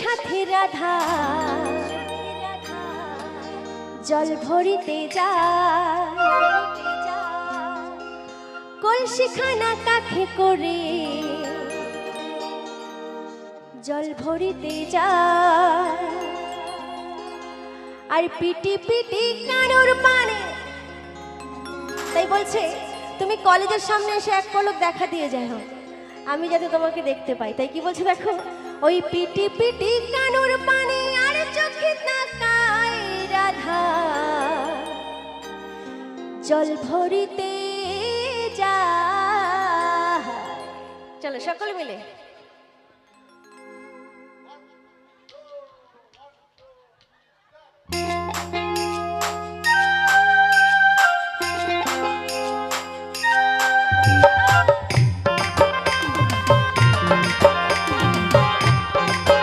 সাথে রাধা জল ভরিতে যায়, কলসিখানা কাখে করে জল ভরিতে যায়। আর পিটি পিটি কানুর পানে, তাই বলছে তুমি কলেজের সামনে এসে এক পলক দেখা দিয়ে যাও, আমি যাতে তোমাকে দেখতে পাই। তাই কি বলছে দেখো, ওই পিটি পিটি কানুর পানে আর চোখে তাকায় রাধা জল ভরিতে যায়। চলো সকলে মিলে